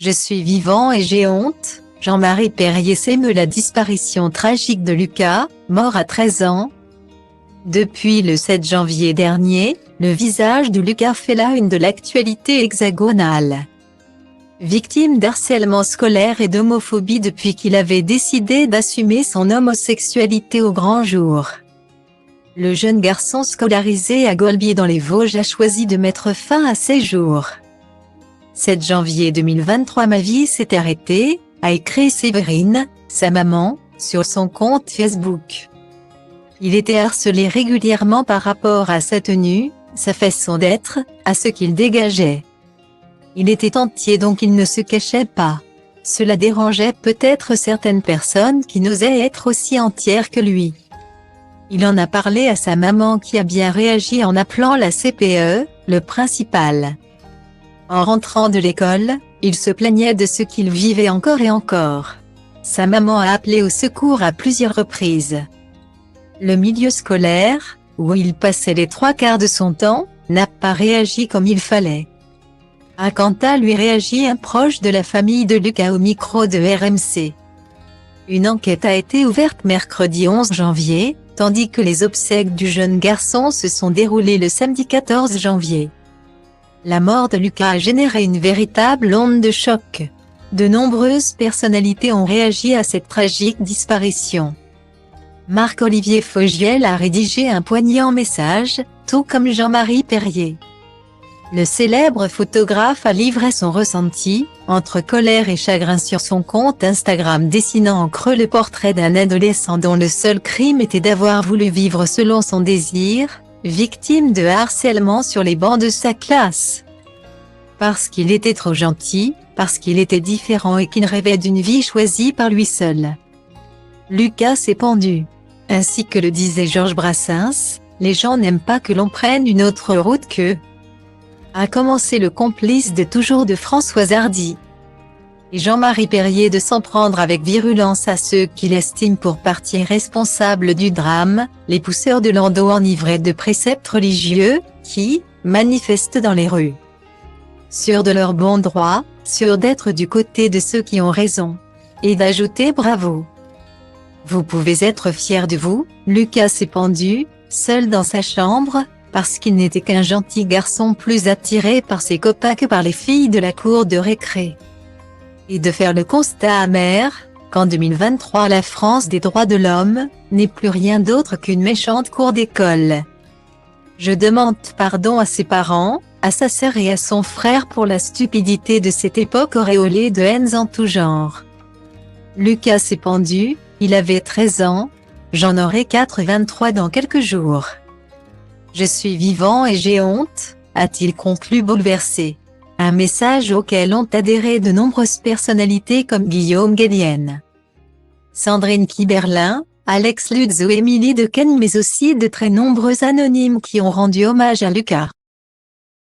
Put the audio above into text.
Je suis vivant et j'ai honte. Jean-Marie Perrier s'émeut la disparition tragique de Lucas, mort à 13 ans. Depuis le 7 janvier dernier, le visage de Lucas fait la une de l'actualité hexagonale. Victime d'harcèlement scolaire et d'homophobie depuis qu'il avait décidé d'assumer son homosexualité au grand jour. Le jeune garçon scolarisé à Golbier dans les Vosges a choisi de mettre fin à ses jours. 7 janvier 2023 Ma vie s'est arrêtée, a écrit Séverine, sa maman, sur son compte Facebook. Il était harcelé régulièrement par rapport à sa tenue, sa façon d'être, à ce qu'il dégageait. Il était entier donc il ne se cachait pas. Cela dérangeait peut-être certaines personnes qui n'osaient être aussi entières que lui. Il en a parlé à sa maman qui a bien réagi en appelant la CPE, le principal. En rentrant de l'école, il se plaignait de ce qu'il vivait encore et encore. Sa maman a appelé au secours à plusieurs reprises. Le milieu scolaire, où il passait les 3/4 de son temps, n'a pas réagi comme il fallait. A quant à lui réagi un proche de la famille de Lucas au micro de RMC. Une enquête a été ouverte mercredi 11 janvier, tandis que les obsèques du jeune garçon se sont déroulées le samedi 14 janvier. La mort de Lucas a généré une véritable onde de choc. De nombreuses personnalités ont réagi à cette tragique disparition. Marc-Olivier Fogiel a rédigé un poignant message, tout comme Jean-Marie Perrier. Le célèbre photographe a livré son ressenti, entre colère et chagrin sur son compte Instagram dessinant en creux le portrait d'un adolescent dont le seul crime était d'avoir voulu vivre selon son désir, victime de harcèlement sur les bancs de sa classe. Parce qu'il était trop gentil, parce qu'il était différent et qu'il rêvait d'une vie choisie par lui seul. Lucas s'est pendu. Ainsi que le disait Georges Brassens, les gens n'aiment pas que l'on prenne une autre route qu'eux. A commencé le complice de toujours de Françoise Hardy. Et Jean-Marie Perrier de s'en prendre avec virulence à ceux qu'il estime pour partie responsables du drame, les pousseurs de landau enivrés de préceptes religieux, qui manifestent dans les rues. Sûrs de leur bon droit, sûrs d'être du côté de ceux qui ont raison. Et d'ajouter bravo. Vous pouvez être fiers de vous, Lucas s'est pendu, seul dans sa chambre, parce qu'il n'était qu'un gentil garçon plus attiré par ses copains que par les filles de la cour de récré. Et de faire le constat amer, qu'en 2023 la France des droits de l'homme, n'est plus rien d'autre qu'une méchante cour d'école. Je demande pardon à ses parents, à sa sœur et à son frère pour la stupidité de cette époque auréolée de haines en tout genre. Lucas s'est pendu, il avait 13 ans, j'en aurai 23 dans quelques jours. Je suis vivant et j'ai honte, a-t-il conclu bouleversé. Un message auquel ont adhéré de nombreuses personnalités comme Guillaume Guélien, Sandrine Kiberlin, Alex Lutz ou Émilie Dequesne mais aussi de très nombreux anonymes qui ont rendu hommage à Lucas.